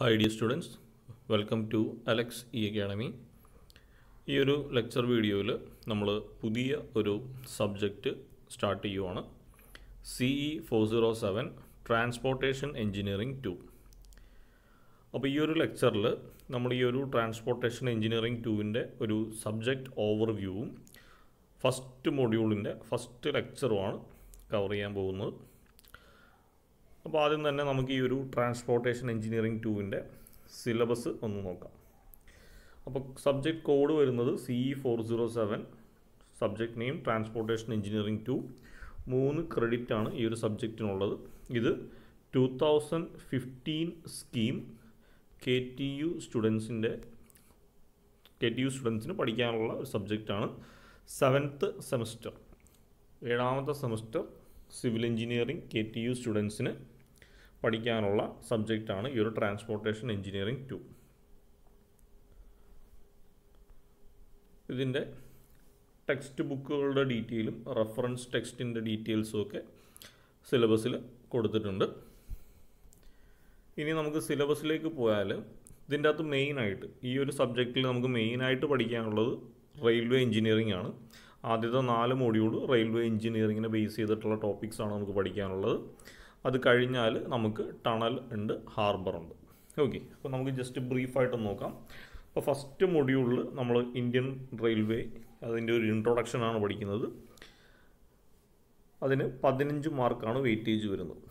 Hi dear students, welcome to Alex E Academy. ഈ ഒരു lecture വീഡിയോയിൽ നമ്മൾ പുതിയ ഒരു സബ്ജക്റ്റ് സ്റ്റാർട്ട് ചെയ്യുവാണ്. CE 407 transportation engineering 2. അപ്പോൾ ഈ ഒരു ലെക്ചറിൽ നമ്മൾ ഈ ഒരു ട്രാൻസ്പോർട്ടേഷൻ എഞ്ചിനീയറിംഗ് 2ൻ്റെ ഒരു സബ്ജക്റ്റ് ഓവർവ്യൂവും ഫസ്റ്റ് മൊഡ്യൂളിൻ്റെ ഫസ്റ്റ് ലെക്ചറുമാണ് കവർ ചെയ്യാൻ പോകുന്നത്. അപ്പോൾ ആദ്യം തന്നെ നമുക്ക് ഈ ഒരു ട്രാൻസ്പോർട്ടേഷൻ എഞ്ചിനീയറിംഗ് 2ൻ്റെ സിലബസ് ഒന്ന് നോക്കാം. അപ്പോൾ സബ്ജക്റ്റ് കോഡ് വരുന്നത് CE 407, subject name transportation engineering 2. 3 credit ആണ് ഈ ഒരു സബ്ജക്റ്റിനുള്ളത്. ഇത് 2015 സ്കീം KTU സ്റ്റുഡൻസിന് പഠിക്കാനുള്ള ഒരു സബ്ജക്റ്റാണ്. 7th സെമസ്റ്റർ, 7ാമത്തെ സെമസ്റ്റർ സിവിൽ എഞ്ചിനീയറിംഗ് KTU സ്റ്റുഡൻസിന് പഠിക്കാനുള്ള സബ്ജക്റ്റാണ് ഈ ഒരു ട്രാൻസ്പോർട്ടേഷൻ എഞ്ചിനീയറിംഗ് 2. ഇതിൻ്റെ ടെക്സ്റ്റ് ബുക്കുകളുടെ ഡീറ്റെയിലും റെഫറൻസ് ടെക്സ്റ്റിൻ്റെ ഡീറ്റെയിൽസും ഒക്കെ സിലബസിൽ കൊടുത്തിട്ടുണ്ട്. ഇനി നമുക്ക് സിലബസിലേക്ക് പോയാൽ ഇതിൻ്റെ അകത്ത് മെയിനായിട്ട് ഈ ഒരു സബ്ജക്റ്റിൽ നമുക്ക് മെയിനായിട്ട് പഠിക്കാനുള്ളത് റെയിൽവേ എഞ്ചിനീയറിംഗ് ആണ്. ആദ്യത്തെ 4 മൊഡ്യൂൾ റെയിൽവേ എഞ്ചിനീയറിങ്ങിനെ ബേസ് ചെയ്തിട്ടുള്ള ടോപ്പിക്സാണ് നമുക്ക് പഠിക്കാനുള്ളത്. അത് കഴിഞ്ഞാൽ നമുക്ക് ടണൽ ഉണ്ട്, ഹാർബർ ഉണ്ട്. ഓക്കെ, അപ്പോൾ നമുക്ക് ജസ്റ്റ് ബ്രീഫായിട്ട് നോക്കാം. അപ്പോൾ ഫസ്റ്റ് മൊഡ്യൂളിൽ നമ്മൾ ഇന്ത്യൻ റെയിൽവേ അതിൻ്റെ ഒരു ഇൻട്രൊഡക്ഷനാണ് പഠിക്കുന്നത്. അതിന് 15 മാർക്കാണ് വെയിറ്റേജ് വരുന്നത്.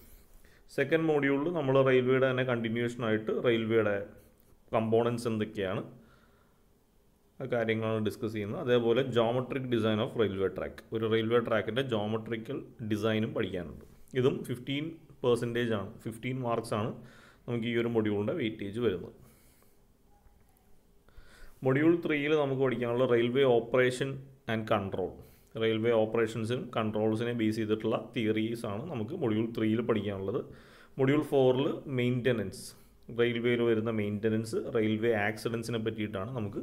സെക്കൻഡ് മൊഡ്യൂളിൽ നമ്മൾ റെയിൽവേയുടെ തന്നെ കണ്ടിന്യൂഷനായിട്ട് റെയിൽവേയുടെ കമ്പോണൻസ് എന്തൊക്കെയാണ് കാര്യങ്ങളാണ് ഡിസ്കസ് ചെയ്യുന്നത്. അതേപോലെ geometric design of railway track, ഒരു റെയിൽവേ ട്രാക്കിൻ്റെ ജോമെട്രിക്കൽ ഡിസൈനും പഠിക്കാനുണ്ട്. ഇതും 15% ആണ്, 15 മാർക്സാണ് നമുക്ക് ഈ ഒരു മൊഡ്യൂളിൻ്റെ വെയിറ്റേജ് വരുന്നത്. മൊഡ്യൂൾ 3ൽ നമുക്ക് പഠിക്കാനുള്ള railway operation and control, railway ഓപ്പറേഷൻസിനും കൺട്രോൾസിനെ ബേസ് ചെയ്തിട്ടുള്ള തിയറീസാണ് നമുക്ക് മൊഡ്യൂൾ 3ൽ പഠിക്കാനുള്ളത്. മൊഡ്യൂൾ 4ൽ മെയിൻ്റനൻസ്, റെയിൽവേയിൽ വരുന്ന മെയിൻ്റനൻസ്, റെയിൽവേ ആക്സിഡൻസിനെ പറ്റിയിട്ടാണ് നമുക്ക്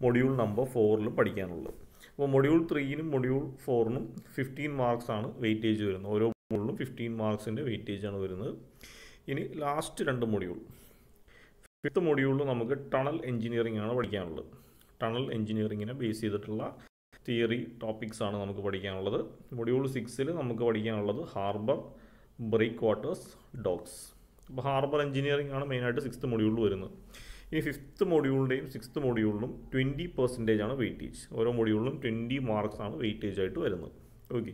മൊഡ്യൂൾ നമ്പർ 4ൽ പഠിക്കാനുള്ളത്. അപ്പോൾ മൊഡ്യൂൾ 3നും മൊഡ്യൂൾ 4നും 15 മാർക്സാണ് വെയിറ്റേജ് വരുന്നത്. ഓരോ മൊഡ്യൂളിലും 15 മാർക്സിൻ്റെ വെയിറ്റേജാണ് വരുന്നത്. ഇനി ലാസ്റ്റ് 2 മൊഡ്യൂൾ, 5th മൊഡ്യൂളിൽ നമുക്ക് ടണൽ എഞ്ചിനീയറിംഗ് ആണ് പഠിക്കാനുള്ളത്. ടണൽ എഞ്ചിനീയറിങ്ങിനെ ബേസ് ചെയ്തിട്ടുള്ള തിയറി ടോപ്പിക്സാണ് നമുക്ക് പഠിക്കാനുള്ളത്. മൊഡ്യൂൾ 6ൽ നമുക്ക് പഠിക്കാനുള്ളത് ഹാർബർ, ബ്രേക്ക് വാട്ടേഴ്സ്, ഡോക്സ്. അപ്പോൾ ഹാർബർ എഞ്ചിനീയറിംഗ് ആണ് മെയിനായിട്ട് 6th മൊഡ്യൂളിൽ വരുന്നത്. ഇനി 5th മൊഡ്യൂളിൻ്റെയും 6th മൊഡ്യൂളിലും 20% ആണ് വെയിറ്റേജ്. ഓരോ മൊഡ്യൂളിലും 20 മാർക്സാണ് വെയിറ്റേജ് ആയിട്ട് വരുന്നത്. ഓക്കെ,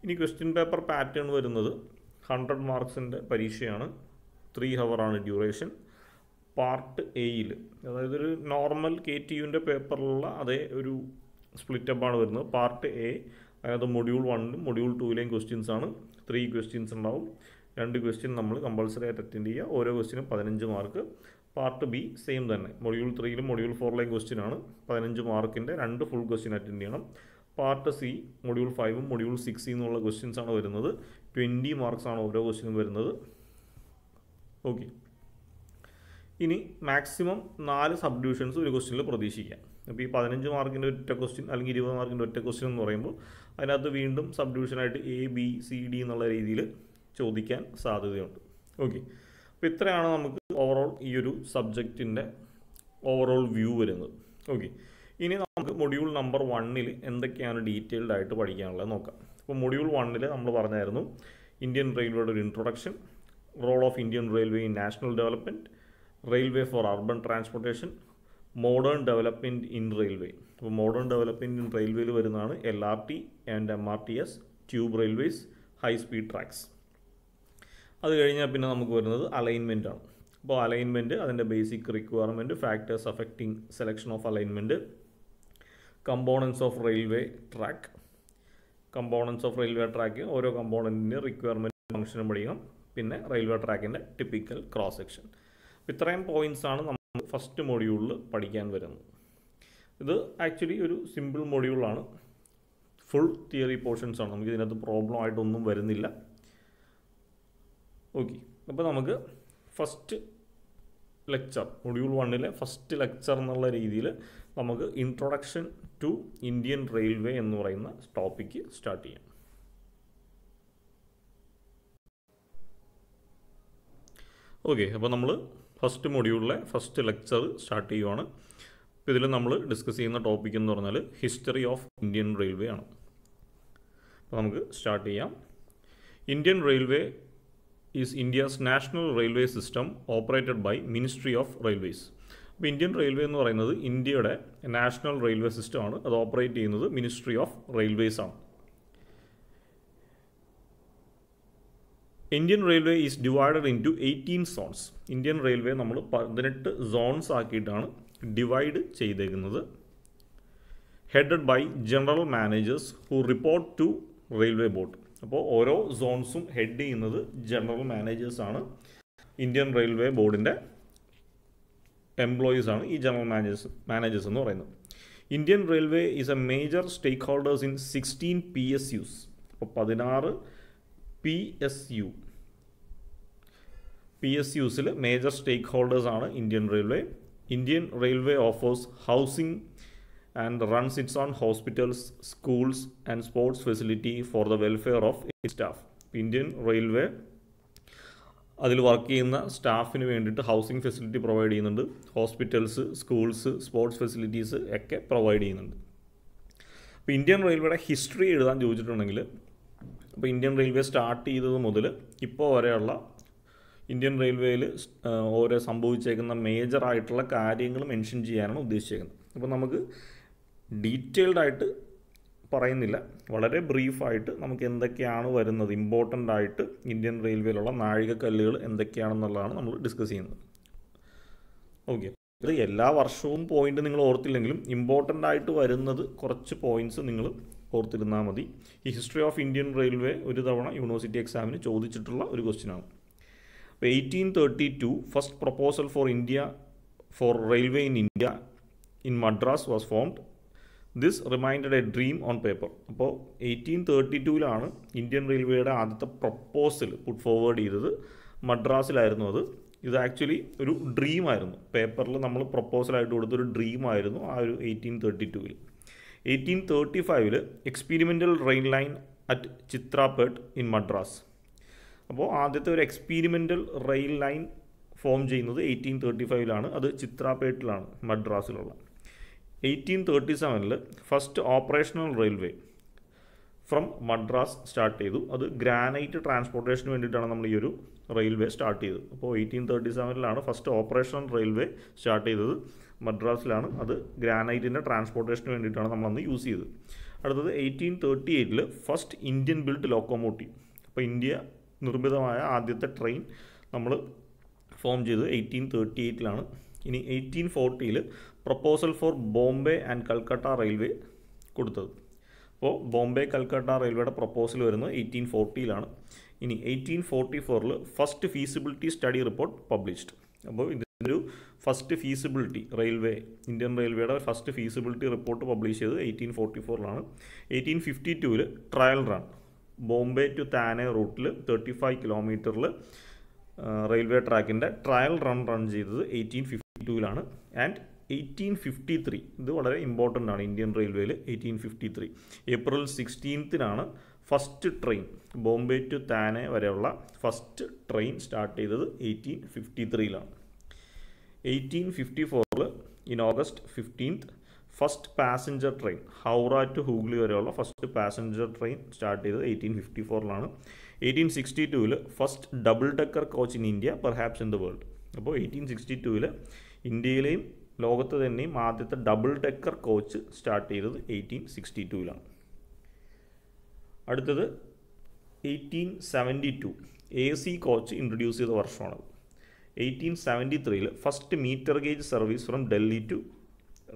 ഇനി ക്വസ്റ്റ്യൻ പേപ്പർ പാറ്റേൺ വരുന്നത് 100 മാർക്സിൻ്റെ പരീക്ഷയാണ്. 3 hour ആണ് ഡ്യൂറേഷൻ. പാർട്ട് എയിൽ, അതായത് ഒരു നോർമൽ KTUവിൻ്റെ പേപ്പറിലുള്ള അതേ ഒരു സ്പ്ലിറ്റപ്പാണ് വരുന്നത്. പാർട്ട് എ, അതായത് മൊഡ്യൂൾ 1ലും മൊഡ്യൂൾ 2ലെയും ക്വസ്റ്റ്യൻസ് ആണ്. 3 ക്വസ്റ്റ്യൻസ് ഉണ്ടാവും. 2 ക്വസ്റ്റ്യൻ നമ്മൾ കമ്പൾസറി ആയിട്ട് അറ്റൻഡ് ചെയ്യുക. ഓരോ ക്വസ്റ്റ്യനും 15 മാർക്ക്. പാർട്ട് ബി സെയിം തന്നെ, മൊഡ്യൂൾ 3ലും മൊഡ്യൂൾ 4ലെയും ക്വസ്റ്റ്യൻ ആണ്. 15 മാർക്കിൻ്റെ 2 ഫുൾ ക്വസ്റ്റ്യൻ അറ്റൻഡ് ചെയ്യണം. പാർട്ട് സി, മൊഡ്യൂൾ 5ഉം മൊഡ്യൂൾ 6 എന്നുള്ള ക്വസ്റ്റ്യൻസ് ആണ് വരുന്നത്. 20 മാർക്സാണ് ഓരോ ക്വസ്റ്റ്യനും വരുന്നത്. ഓക്കെ, ഇനി മാക്സിമം 4 സബ് ഡിവിഷൻസ് ഒരു ക്വസ്റ്റ്യനിൽ പ്രതീക്ഷിക്കാം. അപ്പോൾ ഈ 15 മാർക്കിൻ്റെ ഒറ്റ ക്വസ്റ്റ്യൻ അല്ലെങ്കിൽ 20 മാർക്കിൻ്റെ ഒറ്റ ക്വസ്റ്റ്യൻ എന്ന് പറയുമ്പോൾ അതിനകത്ത് വീണ്ടും സബ് ഡിവിഷനായിട്ട് ABCD എന്നുള്ള രീതിയിൽ ചോദിക്കാൻ സാധ്യതയുണ്ട്. ഓക്കെ, അപ്പോൾ ഇത്രയാണ് നമുക്ക് ഓവറോൾ ഈ ഒരു സബ്ജക്റ്റിൻ്റെ ഓവറോൾ വ്യൂ വരുന്നത്. ഓക്കെ, ഇനി നമുക്ക് മൊഡ്യൂൾ നമ്പർ 1ൽ എന്തൊക്കെയാണ് ഡീറ്റെയിൽഡ് ആയിട്ട് പഠിക്കാനുള്ളത് നോക്കാം. അപ്പോൾ മൊഡ്യൂൾ 1ൽ നമ്മൾ പറഞ്ഞായിരുന്നു ഇന്ത്യൻ റെയിൽവേയുടെ ഒരു introduction, role of Indian railway in national development, railway for urban transportation, modern development in railway. അപ്പോൾ മോഡേൺ ഡെവലപ്മെൻറ്റ് ഇൻ റെയിൽവേയിൽ വരുന്നതാണ് LRT and MRTS, tube railways, high speed tracks. അത് കഴിഞ്ഞാൽ പിന്നെ നമുക്ക് വരുന്നത് അലൈൻമെൻ്റ് ആണ്. അപ്പോൾ അലൈൻമെൻറ്റ്, അതിൻ്റെ basic requirement, factors affecting selection of alignment, components of railway track, components of railway track, ഓരോ കമ്പോണൻറ്റിൻ്റെ റിക്വയർമെൻറ്റ് ഫംഗ്ഷനും പഠിക്കണം. പിന്നെ റെയിൽവേ ട്രാക്കിൻ്റെ ടിപ്പിക്കൽ ക്രോസ് സെക്ഷൻ. ഇത്രയും പോയിൻറ്റ്സാണ് നമ്മൾ ഫസ്റ്റ് മൊഡ്യൂളിൽ പഠിക്കാൻ വരുന്നത്. ഇത് ആക്ച്വലി ഒരു സിമ്പിൾ മൊഡ്യൂളാണ്, ഫുൾ തിയറി പോർഷൻസ് ആണ്. നമുക്ക് ഇതിനകത്ത് പ്രോബ്ലം ആയിട്ടൊന്നും വരുന്നില്ല. ഓക്കെ, അപ്പോൾ നമുക്ക് ഫസ്റ്റ് ലെക്ചർ, മൊഡ്യൂൾ 1ലെ ഫസ്റ്റ് ലെക്ചർ എന്നുള്ള രീതിയിൽ നമുക്ക് ഇൻട്രൊഡക്ഷൻ ടു ഇന്ത്യൻ റെയിൽവേ എന്ന് പറയുന്ന ടോപ്പിക്ക് സ്റ്റാർട്ട് ചെയ്യാം. ഓക്കെ, അപ്പോൾ നമ്മൾ ഫസ്റ്റ് മൊഡ്യൂളിലെ ഫസ്റ്റ് ലെക്ചർ സ്റ്റാർട്ട് ചെയ്യുവാണ്. അപ്പോൾ ഇതിൽ നമ്മൾ ഡിസ്കസ് ചെയ്യുന്ന ടോപ്പിക് എന്ന് പറഞ്ഞാൽ ഹിസ്റ്ററി ഓഫ് ഇന്ത്യൻ റെയിൽവേ ആണ്. അപ്പോൾ നമുക്ക് സ്റ്റാർട്ട് ചെയ്യാം. Indian railway is India's national railway system operated by ministry of railways. അപ്പോൾ ഇന്ത്യൻ റെയിൽവേ എന്ന് പറയുന്നത് ഇന്ത്യയുടെ നാഷണൽ റെയിൽവേ സിസ്റ്റമാണ്. അത് ഓപ്പറേറ്റ് ചെയ്യുന്നത് മിനിസ്ട്രി ഓഫ് റെയിൽവേസ് ആണ്. Indian railway is divided into 18 zones. Indian railway നമ്മൾ 18 സോൺസ് ആക്കിയിട്ടാണ് ഡിവൈഡ് ചെയ്തേക്കുന്നത്. Headed by general managers who report to railway board. അപ്പോൾ ഓരോ സോൺസും ഹെഡ് ചെയ്യുന്നത് ജനറൽ മാനേജേഴ്സാണ്. ഇന്ത്യൻ റെയിൽവേ ബോർഡിൻ്റെ എംപ്ലോയീസ് ആണ് ഈ ജനറൽ മാനേജേഴ്സ് എന്ന് പറയുന്നത്. Indian railway is a major stake holders in 16 PSUs. അപ്പോൾ 16 PSUസിൽ മേജർ സ്റ്റേക്ക് ഹോൾഡേഴ്സ് ആണ് Indian railway. Indian railway offers housing and runs its own hospitals, schools and sports facility for the welfare of it staff. Indian railway അതിൽ work ചെയ്യുന്ന സ്റ്റാഫിന് വേണ്ടിയിട്ട് housing facility provide ചെയ്യുന്നുണ്ട്. Hospitals, schools, sports facilities ഒക്കെ provide ചെയ്യുന്നുണ്ട്. അപ്പോൾ Indian റെയിൽവേയുടെ history എഴുതാൻ ചോദിച്ചിട്ടുണ്ടെങ്കിൽ, അപ്പോൾ ഇന്ത്യൻ റെയിൽവേ സ്റ്റാർട്ട് ചെയ്തത് മുതൽ ഇപ്പോൾ വരെയുള്ള ഇന്ത്യൻ റെയിൽവേയിൽ ഓരോ സംഭവിച്ചേക്കുന്ന മേജറായിട്ടുള്ള കാര്യങ്ങൾ മെൻഷൻ ചെയ്യാനാണ് ഉദ്ദേശിച്ചേക്കുന്നത്. അപ്പോൾ നമുക്ക് ഡീറ്റെയിൽഡ് ആയിട്ട് പറയുന്നില്ല, വളരെ ബ്രീഫായിട്ട് നമുക്ക് എന്തൊക്കെയാണ് വരുന്നത്, ഇമ്പോർട്ടൻ്റ് ആയിട്ട് ഇന്ത്യൻ റെയിൽവേയിലുള്ള നാഴികക്കല്ലുകൾ എന്തൊക്കെയാണെന്നുള്ളതാണ് നമ്മൾ ഡിസ്കസ് ചെയ്യുന്നത്. ഓക്കെ, ഇത് എല്ലാ വർഷവും പോയിന്റ് നിങ്ങൾ ഓർത്തില്ലെങ്കിലും ഇമ്പോർട്ടൻ്റ് ആയിട്ട് വരുന്നത് കുറച്ച് പോയിൻറ്റ്സ് നിങ്ങൾ ഓർത്തിരുന്നാൽ മതി. ഈ ഹിസ്റ്ററി ഓഫ് ഇന്ത്യൻ റെയിൽവേ ഒരു തവണ യൂണിവേഴ്സിറ്റി എക്സാമിന് ചോദിച്ചിട്ടുള്ള ഒരു ക്വസ്റ്റ്യനാണ്. അപ്പോൾ 1832 first proposal four railway in India in Madras was formed. This reminded A dream on paper. അപ്പോൾ 1832 ഇന്ത്യൻ റെയിൽവേയുടെ ആദ്യത്തെ പ്രൊപ്പോസൽ പുട്ട് ഫോർവേഡ് ചെയ്തത് മദ്രാസിലായിരുന്നു. ഇത് ആക്ച്വലി ഒരു ഡ്രീമായിരുന്നു. പേപ്പറിൽ നമ്മൾ പ്രൊപ്പോസലായിട്ട് കൊടുത്തൊരു ഡ്രീമായിരുന്നു ആ ഒരു 1832. 1835 experimental rail line at Chitrapet in Madras. അപ്പോൾ ആദ്യത്തെ ഒരു എക്സ്പീരിമെൻ്റൽ റെയിൽ ലൈൻ ഫോം ചെയ്യുന്നത് 1835 അത് ചിത്രാപേട്ടിലാണ്, മദ്രാസിലുള്ള. 1837 first operational railway from Madras start ചെയ്തു. അത് ഗ്രാനൈറ്റ് ട്രാൻസ്പോർട്ടേഷന് വേണ്ടിയിട്ടാണ് നമ്മൾ ഈ ഒരു റെയിൽവേ സ്റ്റാർട്ട് ചെയ്തത്. അപ്പോൾ 1837 ഫസ്റ്റ് ഓപ്പറേഷണൽ റെയിൽവേ സ്റ്റാർട്ട് ചെയ്തത് മദ്രാസിലാണ്. അത് ഗ്രാനൈറ്റിൻ്റെ ട്രാൻസ്പോർട്ടേഷന് വേണ്ടിയിട്ടാണ് നമ്മളന്ന് യൂസ് ചെയ്തത്. അടുത്തത് 1838 ഫസ്റ്റ് ഇന്ത്യൻ ബിൽഡ് ലോക്കോമോട്ടീവ്. അപ്പോൾ ഇന്ത്യ നിർമ്മിതമായ ആദ്യത്തെ ട്രെയിൻ നമ്മൾ ഫോം ചെയ്തത് 1838. ഇനി 1840 proposal for Bombay and Calcutta railway കൊടുത്തത്. അപ്പോൾ ബോംബെ കൽക്കട്ട റെയിൽവേയുടെ പ്രൊപ്പോസൽ വരുന്നത് 1840. ഇനി 1844 first feasibility study report published. അപ്പോൾ ഇതൊരു ഫസ്റ്റ് ഫീസിബിലിറ്റി ഇന്ത്യൻ റെയിൽവേയുടെ ഫസ്റ്റ് ഫീസിബിലിറ്റി റിപ്പോർട്ട് പബ്ലിഷ് ചെയ്തത് 1844. 1852 ട്രയൽ റൺ ബോംബെ ടു താനെ റൂട്ടിൽ 35 കിലോമീറ്ററിൽ റെയിൽവേ ട്രാക്കിൻ്റെ ട്രയൽ റൺ ചെയ്തത് 1852. ആൻഡ് 1853 ഇത് വളരെ ഇമ്പോർട്ടൻ്റ് ആണ് ഇന്ത്യൻ റെയിൽവേയിൽ. 1853 April 16 first train Bombay to Thane വരെയുള്ള ഫസ്റ്റ് ട്രെയിൻ സ്റ്റാർട്ട് ചെയ്തത് 1853. 1854 in August 15 first passenger train Howrah to Hooghly വരെയുള്ള ഫസ്റ്റ് പാസഞ്ചർ ട്രെയിൻ സ്റ്റാർട്ട് ചെയ്തത് 1854. 1862 first double decker coach in India perhaps in the world. അപ്പോൾ 1862 ഇന്ത്യയിലെയും ലോകത്ത് തന്നെയും ആദ്യത്തെ ഡബിൾ ഡെക്കർ കോച്ച് സ്റ്റാർട്ട് ചെയ്തത് 1862. അടുത്തത് 1872 AC കോച്ച് ഇൻട്രൊഡ്യൂസ് ചെയ്ത വർഷമാണത്. 1873 first meter gauge service from Delhi to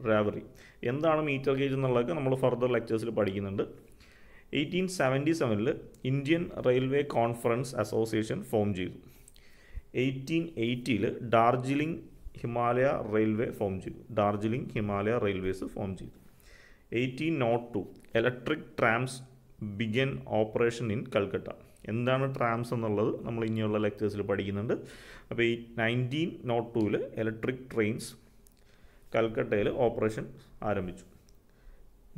Rewari. എന്താണ് മീറ്റർ ഗേജ് എന്നുള്ളതൊക്കെ നമ്മൾ ഫർദർ ലെക്ചേഴ്സിൽ പഠിക്കുന്നുണ്ട്. 1877 Indian railway conference association form ചെയ്തു. 1880 ഡാർജിലിംഗ് ഹിമാലയ റെയിൽവേസ് ഫോം ചെയ്തു. 1802 electric trams began operation in Calcutta. എന്താണ് ട്രാംസ് എന്നുള്ളത് നമ്മൾ ഇനിയുള്ള ലെക്ചേഴ്സിൽ പഠിക്കുന്നുണ്ട്. അപ്പോൾ 1902 ഇലക്ട്രിക് ട്രെയിൻസ് കൽക്കട്ടയിൽ ഓപ്പറേഷൻ ആരംഭിച്ചു.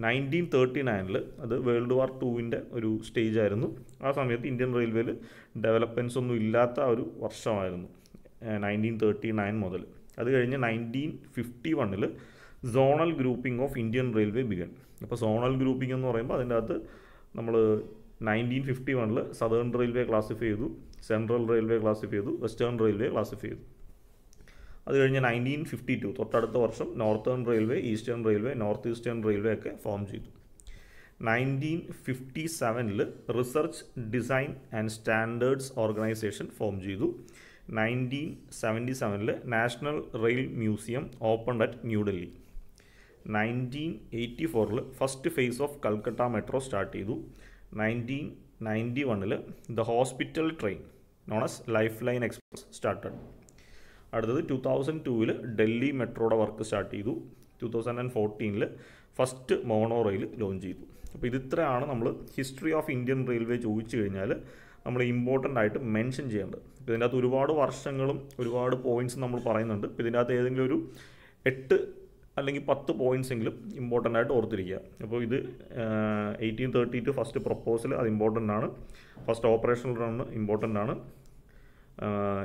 1939 അത് വേൾഡ് വാർ 2 ഒരു സ്റ്റേജ് ആയിരുന്നു. ആ സമയത്ത് ഇന്ത്യൻ റെയിൽവേയിൽ ഡെവലപ്മെൻറ്റ്സ് ഒന്നും ഇല്ലാത്ത ഒരു വർഷമായിരുന്നു. 1939 മുതൽ. അത് കഴിഞ്ഞ് 1951 zonal grouping of Indian railway began. അപ്പോൾ സോണൽ ഗ്രൂപ്പിംഗ് എന്ന് പറയുമ്പോൾ അതിൻ്റെ അകത്ത് നമ്മൾ 1951 സദേൺ റെയിൽവേ ക്ലാസിഫൈ ചെയ്തു, സെൻട്രൽ റെയിൽവേ ക്ലാസിഫൈ ചെയ്തു, വെസ്റ്റേൺ റെയിൽവേ ക്ലാസിഫൈ ചെയ്തു. അത് കഴിഞ്ഞ് 1952 തൊട്ടടുത്ത വർഷം northern railway, eastern railway, north eastern railway ഒക്കെ ഫോം ചെയ്തു. 1957 research design and standards organisation form ചെയ്തു. 1977 national rail museum opened at New Delhi. 1984 first phase of Calcutta metro start ചെയ്തു. 1991 the hospital train known as life line express started. അടുത്തത് 2002 ഡൽഹി മെട്രോയുടെ work start ചെയ്തു. 2014 first mono rail launch ചെയ്തു. അപ്പോൾ ഇതിത്രയാണ് നമ്മൾ history of Indian railway ചോദിച്ചു കഴിഞ്ഞാൽ നമ്മൾ ഇമ്പോർട്ടൻ്റ് ആയിട്ട് മെൻഷൻ ചെയ്യേണ്ടത്. ഇപ്പോൾ ഇതിൻ്റെ അകത്ത് ഒരുപാട് വർഷങ്ങളും ഒരുപാട് പോയിൻറ്റ്സും നമ്മൾ പറയുന്നുണ്ട്. ഇപ്പോൾ ഇതിൻ്റെ അകത്ത് ഏതെങ്കിലും ഒരു 8 അല്ലെങ്കിൽ 10 പോയിൻറ്റ്സ് എങ്കിലും ഇമ്പോർട്ടൻ്റ് ആയിട്ട് ഓർത്തിരിക്കുക. അപ്പോൾ ഇത് 1832 ഫസ്റ്റ് പ്രപ്പോസൽ, അത് ഇമ്പോർട്ടൻ്റ് ആണ്. ഫസ്റ്റ് ഓപ്പറേഷണൽ റൺ ഇമ്പോർട്ടൻ്റ് ആണ്.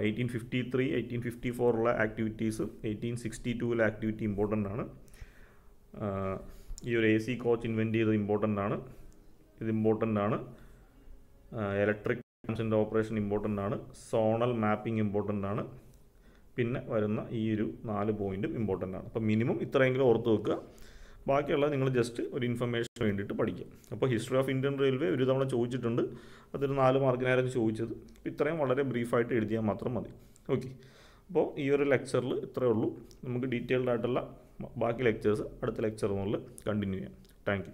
1853 1854 ആക്ടിവിറ്റീസ്, 1862 ആക്ടിവിറ്റി ഇമ്പോർട്ടൻ്റ് ആണ്. ഈ ഒരു AC കോച്ച് ഇൻവെൻറ്റ് ചെയ്തത് ഇമ്പോർട്ടൻ്റ് ആണ്. ഇത് ഇമ്പോർട്ടൻ്റ് ആണ്. ഇലക്ട്രിക് ട്രാംസിൻ്റെ ഓപ്പറേഷൻ ഇമ്പോർട്ടൻ്റ് ആണ്. സോണൽ മാപ്പിംഗ് ഇമ്പോർട്ടൻ്റ് ആണ്. പിന്നെ വരുന്ന ഈ ഒരു 4 പോയിൻറ്റും ഇമ്പോർട്ടൻ്റ് ആണ്. അപ്പോൾ മിനിമം ഇത്രയെങ്കിലും ഓർത്ത് വെക്കുക. ബാക്കിയുള്ളത് നിങ്ങൾ ജസ്റ്റ് ഒരു ഇൻഫർമേഷന് വേണ്ടിയിട്ട് പഠിക്കുക. അപ്പോൾ ഹിസ്റ്ററി ഓഫ് ഇന്ത്യൻ റെയിൽവേ ഒരു തവണ ചോദിച്ചിട്ടുണ്ട്, അതൊരു 4 മാർക്കിനായിരുന്നു ചോദിച്ചത്. അപ്പോൾ ഇത്രയും വളരെ ബ്രീഫായിട്ട് എഴുതിയാൽ മാത്രം മതി. ഓക്കെ, അപ്പോൾ ഈ ഒരു ലെക്ചറിൽ ഇത്രയേ ഉള്ളൂ. നമുക്ക് ഡീറ്റെയിൽഡ് ആയിട്ടുള്ള ബാക്കി ലെക്ചേഴ്സ് അടുത്ത ലെക്ചർ മുതൽ കണ്ടിന്യൂ ചെയ്യാം. Thank you.